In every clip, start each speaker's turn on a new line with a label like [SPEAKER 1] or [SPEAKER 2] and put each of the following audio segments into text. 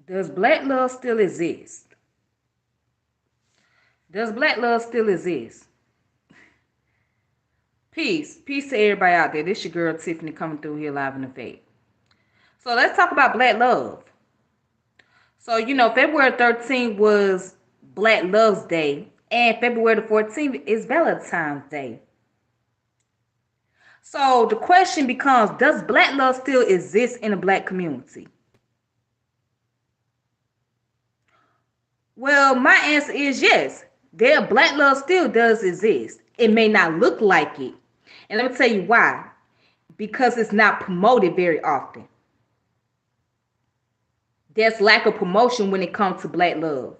[SPEAKER 1] Does black love still exist? Does black love still exist? Peace. Peace to everybody out there. This your girl Tiffany coming through here live in effect. So let's talk about black love. So, February 13th was Black Love's Day, and February the 14th is Valentine's Day. So the question becomes, does black love still exist in the black community? Well, my answer is yes. Black love still does exist. It may not look like it. And let me tell you why. Because it's not promoted very often. There's lack of promotion when it comes to black love.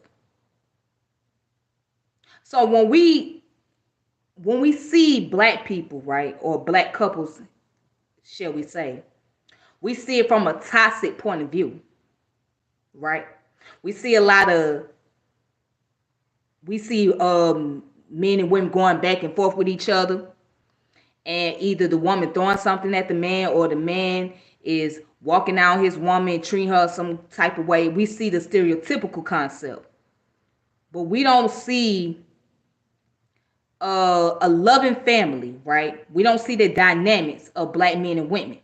[SPEAKER 1] So when we see black people, right, or black couples, shall we say, we see it from a toxic point of view, right? We see a lot of we see men and women going back and forth with each other, and either the woman throwing something at the man or the man is walking out his woman, treating her some type of way. We see the stereotypical concept, but we don't see a loving family, right? We don't see the dynamics of black men and women.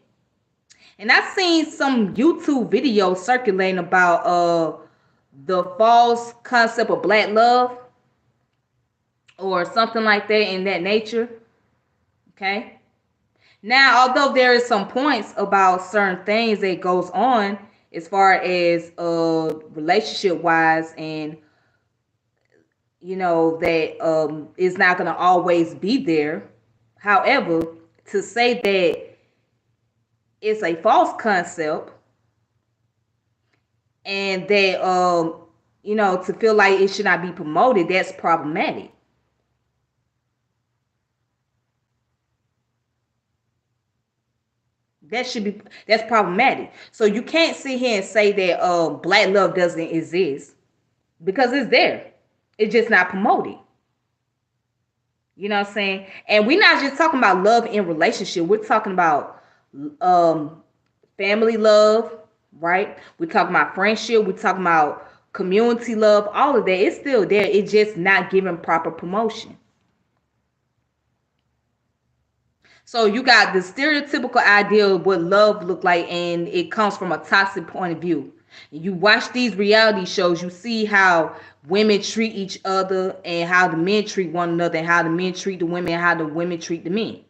[SPEAKER 1] And I've seen some YouTube videos circulating about the false concept of black love or something like that in that nature. Okay. Now, although there is some points about certain things that goes on as far as relationship wise, and that is not going to always be there. However, to say that it's a false concept and that to feel like it should not be promoted, that's problematic. That's problematic. So you can't sit here and say that black love doesn't exist, because it's there. It's just not promoted. You know what I'm saying? And we're not just talking about love in relationship. We're talking about family love, right? We're talking about friendship. We're talking about community love. All of that, it's still there. It's just not given proper promotion. So you got the stereotypical idea of what love look like, and it comes from a toxic point of view. You watch these reality shows, you see how women treat each other and how the men treat one another, and how the men treat the women and how the women treat the men.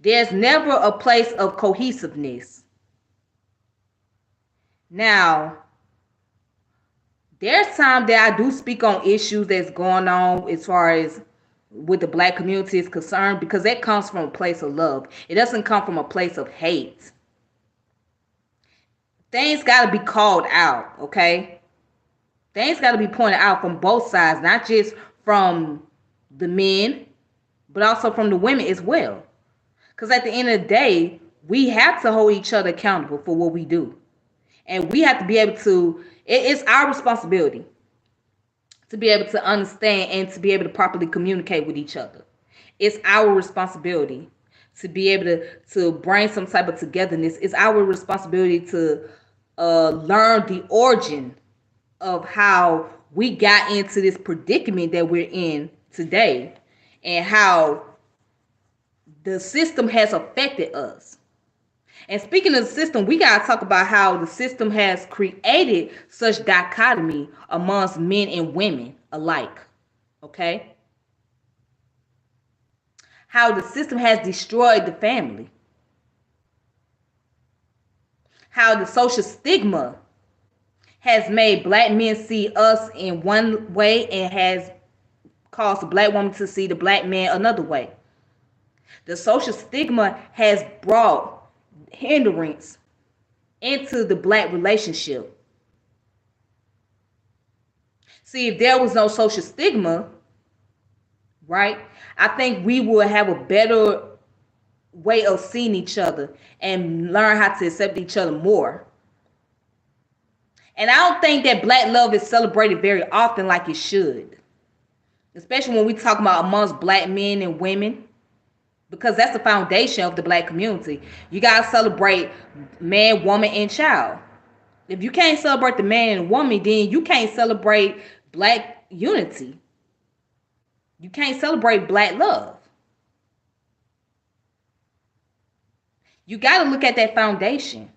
[SPEAKER 1] There's never a place of cohesiveness. Now, there's time that I do speak on issues that's going on as far as with the black community is concerned, because that comes from a place of love. It doesn't come from a place of hate. Things got to be called out, okay? Things got to be pointed out from both sides, not just from the men, but also from the women as well. Because at the end of the day, we have to hold each other accountable for what we do. And we have to be able to, it's our responsibility to be able to understand and to be able to properly communicate with each other. It's our responsibility to be able to bring some type of togetherness. It's our responsibility to learn the origin of how we got into this predicament that we're in today, and how the system has affected us. And speaking of the system, we got to talk about how the system has created such dichotomy amongst men and women alike. Okay? How the system has destroyed the family. How the social stigma has made black men see us in one way and has caused the black woman to see the black man another way. The social stigma has brought hindrance into the black relationship. See, if there was no social stigma, right, I think we would have a better way of seeing each other and learn how to accept each other more. And I don't think that black love is celebrated very often like it should, especially when we talk about amongst black men and women. because that's the foundation of the black community. You gotta celebrate man, woman, and child. If you can't celebrate the man and woman, then you can't celebrate black unity. You can't celebrate black love. You got to look at that foundation.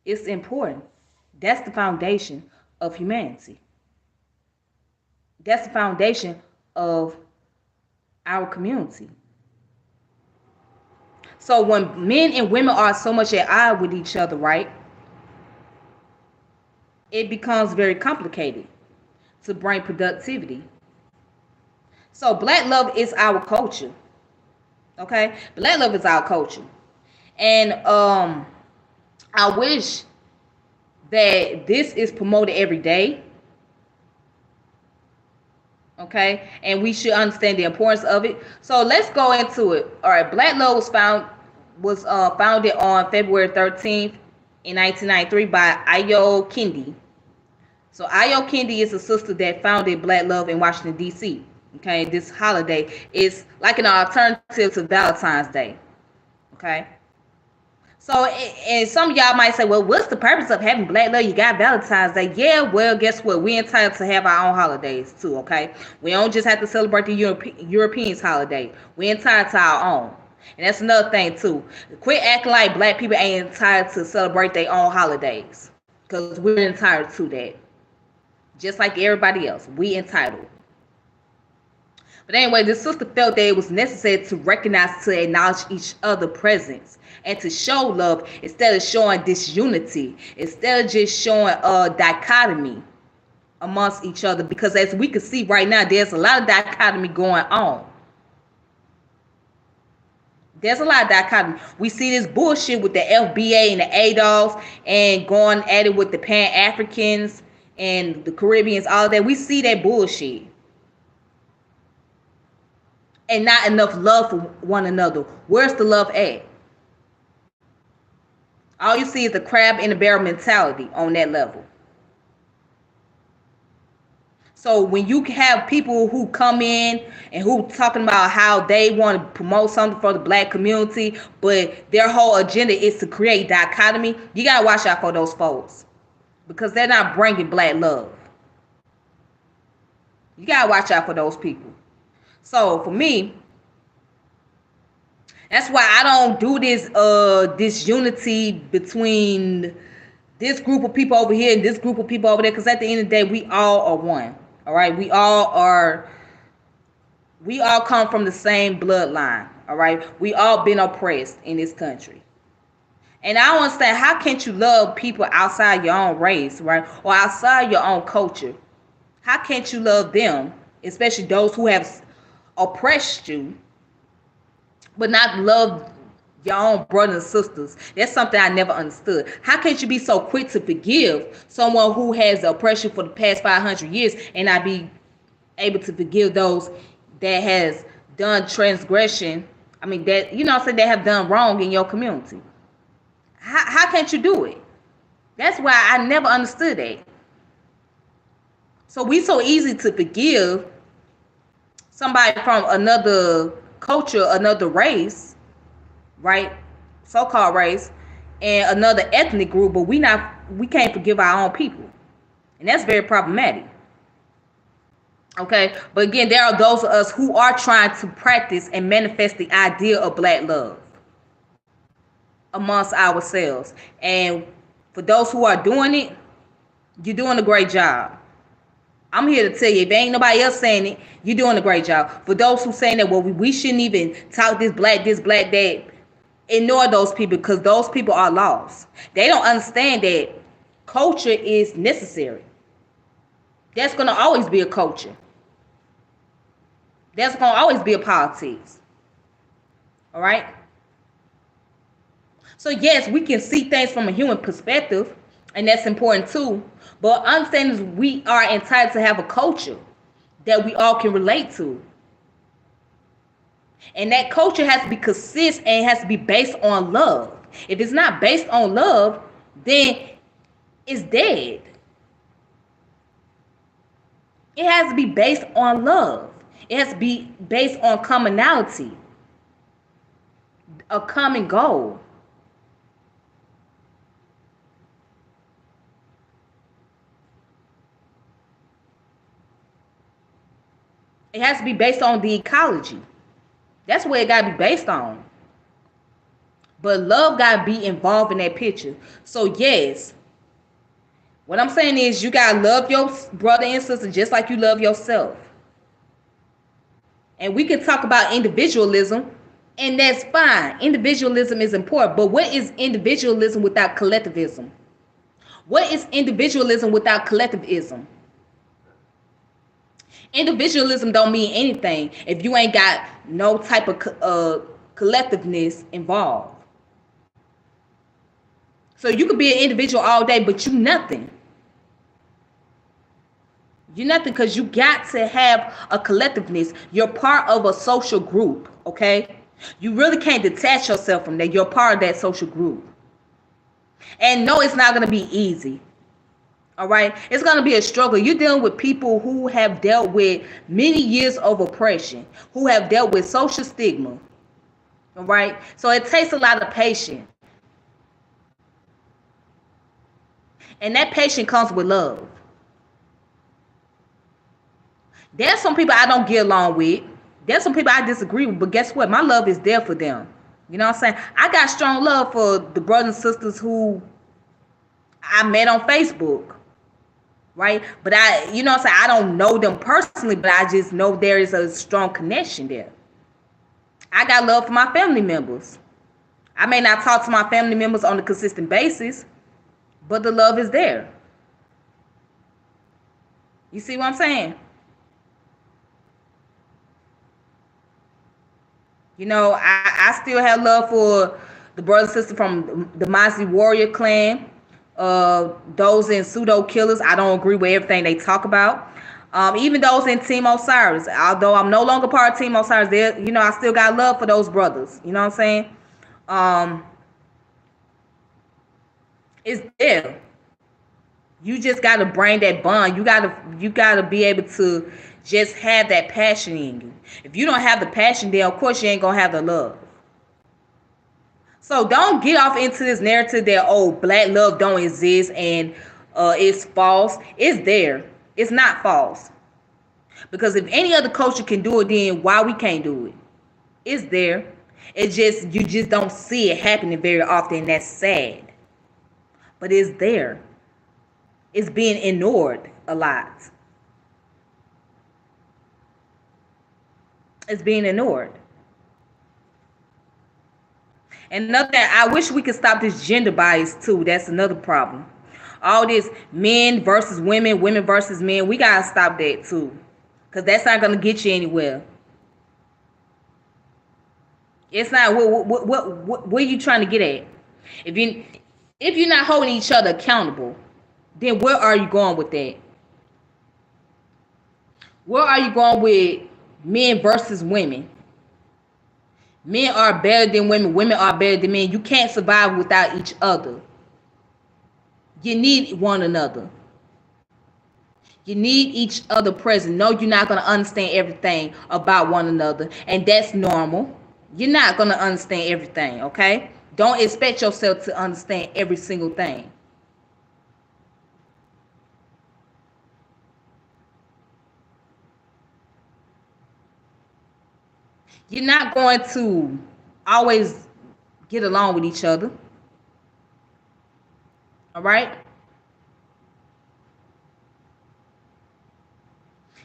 [SPEAKER 1] It's important. That's the foundation of humanity. That's the foundation of our community. So when men and women are so much at odds with each other, right, it becomes very complicated to bring productivity. So black love is our culture. Okay? Black love is our culture. And I wish that this is promoted every day. Okay, and we should understand the importance of it. So let's go into it. All right, Black Love was founded on February 13th in 1993 by Ayo Kendi. So Ayo Kendi is a sister that founded Black Love in Washington D.C. Okay, this holiday is like an alternative to Valentine's Day. Okay. So, and some of y'all might say, well, what's the purpose of having Black Love? You got Valentine's Day. Yeah, well, guess what? We're entitled to have our own holidays too, okay? We don't just have to celebrate the Europeans' holiday. We're entitled to our own. And that's another thing too. Quit acting like black people ain't entitled to celebrate their own holidays. Because we're entitled to that. Just like everybody else. We entitled. But anyway, this sister felt that it was necessary to recognize, to acknowledge each other's presence, and to show love instead of showing disunity, instead of just showing a dichotomy amongst each other. Because as we can see right now, there's a lot of dichotomy going on. There's a lot of dichotomy. We see this bullshit with the FBA and the ADOS and going at it with the Pan-Africans and the Caribbeans, all that. We see that bullshit. And not enough love for one another. Where's the love at? All you see is the crab in the barrel mentality on that level. So when you have people who come in and who talking about how they want to promote something for the black community, but their whole agenda is to create dichotomy, you got to watch out for those folks. Because they're not bringing black love. You got to watch out for those people. So for me, that's why I don't do this unity between this group of people over here and this group of people over there. Because at the end of the day, we all are one. All right, we all come from the same bloodline. All right, we all been oppressed in this country. And I don't understand, how can't you love people outside your own race, right, or outside your own culture? How can't you love them, especially those who have oppressed you, but not love your own brothers and sisters? That's something I never understood. How can't you be so quick to forgive someone who has oppression for the past 500 years and not be able to forgive those that has done transgression? I mean, that, you know what I'm saying, that have done wrong in your community. How can't you do it? That's why I never understood that. So we so easy to forgive somebody from another culture, another race, right? So-called race, and another ethnic group, but we can't forgive our own people. And that's very problematic. Okay, but again, there are those of us who are trying to practice and manifest the idea of black love amongst ourselves. And for those who are doing it, you're doing a great job. I'm here to tell you, if ain't nobody else saying it, you're doing a great job. For those who saying that, well, we shouldn't even talk this, black, that, ignore those people, because those people are lost. They don't understand that culture is necessary. There's going to always be a culture. There's going to always be a politics. All right? So yes, we can see things from a human perspective, and that's important too. But understand we are entitled to have a culture that we all can relate to. And that culture has to be consistent and has to be based on love. If it's not based on love, then it's dead. It has to be based on love. It has to be based on commonality. a common goal. It has to be based on the ecology. That's what it got to be based on. But love got to be involved in that picture. So, yes, what I'm saying is you got to love your brother and sister just like you love yourself. And we can talk about individualism, and that's fine. Individualism is important. But what is individualism without collectivism? What is individualism without collectivism? Individualism don't mean anything if you ain't got no type of collectiveness involved. So you could be an individual all day, but you nothing. You're nothing because you got to have a collectiveness. You're part of a social group, okay? You really can't detach yourself from that. You're part of that social group. And no, it's not going to be easy. All right? It's going to be a struggle. You're dealing with people who have dealt with many years of oppression, who have dealt with social stigma. All right? So it takes a lot of patience. And that patience comes with love. There's some people I don't get along with. There's some people I disagree with, but guess what? My love is there for them. You know what I'm saying? I got strong love for the brothers and sisters who I met on Facebook, right? But you know what I'm saying? I don't know them personally, but I just know there is a strong connection there. I got love for my family members. I may not talk to my family members on a consistent basis, but the love is there. You see what I'm saying? You know, I still have love for the brother and sister from the Mosley Warrior clan. Those in Pseudo Killers, I don't agree with everything they talk about. Even those in Team Osiris, although I'm no longer part of Team Osiris, you know, I still got love for those brothers. You know what I'm saying? It's there. You just gotta bring that bond. You gotta be able to just have that passion in you. If you don't have the passion, then of course you ain't gonna have the love. So don't get off into this narrative that black love don't exist and it's false. It's there. It's not false. Because if any other culture can do it, then why we can't do it? It's there. It just you just don't see it happening very often. That's sad. But it's there. It's being ignored a lot. It's being ignored. And another thing, I wish we could stop this gender bias too. That's another problem. All this men versus women, women versus men. We gotta stop that too, because that's not gonna get you anywhere. It's not. What are you trying to get at? If you're not holding each other accountable, then where are you going with that? Where are you going with men versus women? Men are better than women. Women are better than men. You can't survive without each other. You need one another. You need each other present. No, you're not going to understand everything about one another. And that's normal. You're not going to understand everything, okay? Don't expect yourself to understand every single thing. You're not going to always get along with each other. All right?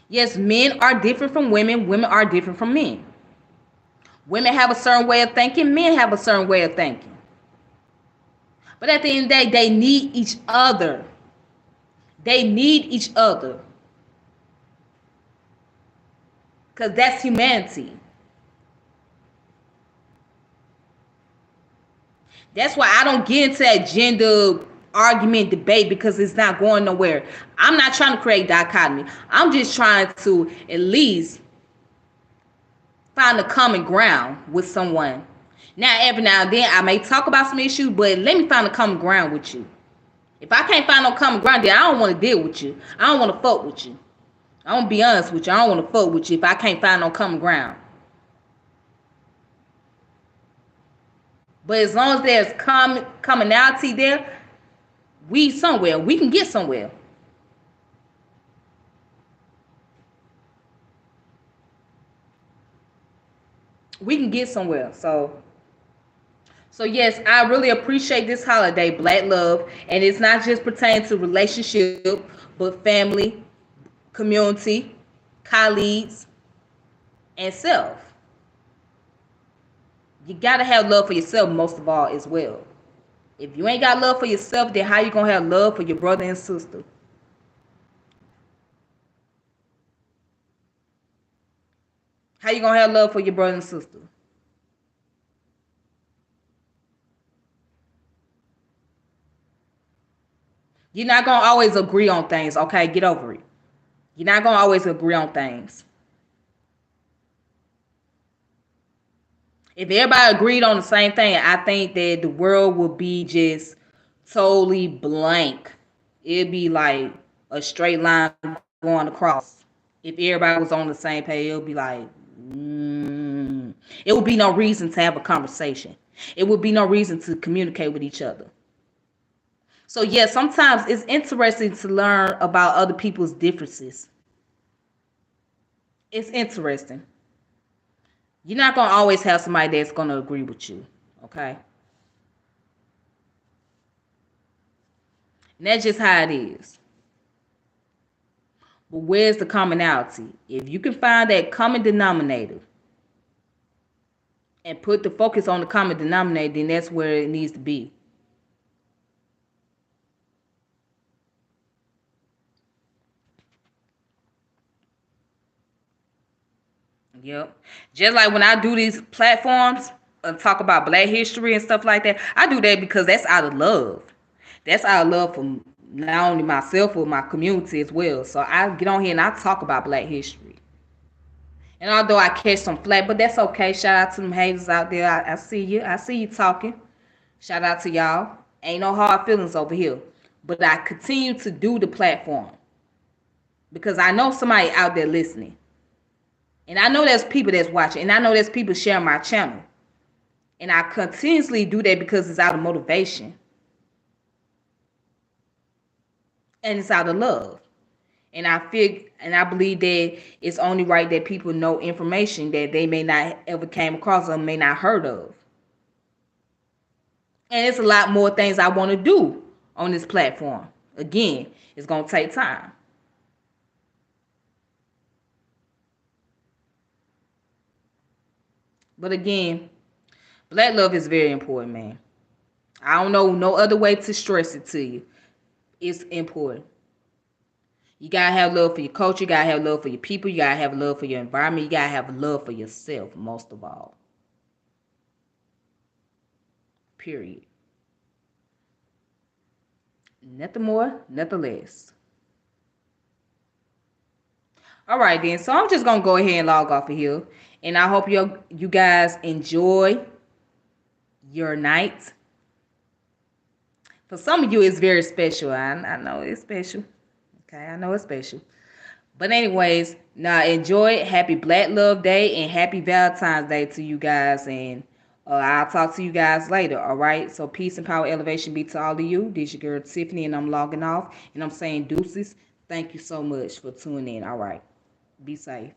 [SPEAKER 1] Yes, men are different from women. Women are different from men. Women have a certain way of thinking. Men have a certain way of thinking. But at the end of the day, they need each other. They need each other. Because that's humanity. That's why I don't get into that gender argument debate, because it's not going nowhere. I'm not trying to create dichotomy. I'm just trying to at least find a common ground with someone. Now, every now and then I may talk about some issues, but let me find a common ground with you. If I can't find no common ground, then I don't want to deal with you. I don't want to fuck with you. I'm gonna be honest with you. I don't want to fuck with you if I can't find no common ground. But as long as there's commonality there, we can get somewhere. We can get somewhere. So yes, I really appreciate this holiday, Black Love, and it's not just pertaining to relationship, but family, community, colleagues, and self. You gotta have love for yourself most of all as well. If you ain't got love for yourself, then how you gonna have love for your brother and sister? How you gonna have love for your brother and sister? You're not gonna always agree on things, okay? Get over it. You're not gonna always agree on things. If everybody agreed on the same thing, I think that the world would be just totally blank. It'd be like a straight line going across. If everybody was on the same page, it would be like, it would be no reason to have a conversation. It would be no reason to communicate with each other. So yeah, sometimes it's interesting to learn about other people's differences. It's interesting. You're not gonna always have somebody that's gonna agree with you, okay? And that's just how it is. But where's the commonality? If you can find that common denominator and put the focus on the common denominator, then that's where it needs to be. Yep. Just like when I do these platforms and talk about Black history and stuff like that, I do that because that's out of love. That's out of love for not only myself but my community as well. So I get on here and I talk about Black history. And although I catch some flack, but that's okay. Shout out to them haters out there. I see you. I see you talking. Shout out to y'all. Ain't no hard feelings over here. But I continue to do the platform because I know somebody out there listening. And I know there's people that's watching. And I know there's people sharing my channel. And I continuously do that because it's out of motivation. And it's out of love. And I believe that it's only right that people know information that they may not ever came across or may not heard of. And it's a lot more things I want to do on this platform. Again, it's gonna take time. But again, Black love is very important, man. I don't know no other way to stress it to you. It's important. You gotta have love for your culture, you gotta have love for your people, you gotta have love for your environment, you gotta have love for yourself most of all. Period. Nothing more, nothing less. All right then. So I'm just gonna go ahead and log off of here. And I hope you guys enjoy your night. For some of you, it's very special. I know it's special. Okay, I know it's special. But anyways, now enjoy it. Happy Black Love Day and happy Valentine's Day to you guys. And I'll talk to you guys later. All right. So peace and power, elevation be to all of you. This your girl Tiffany, and I'm logging off. And I'm saying deuces. Thank you so much for tuning in. All right. Be safe.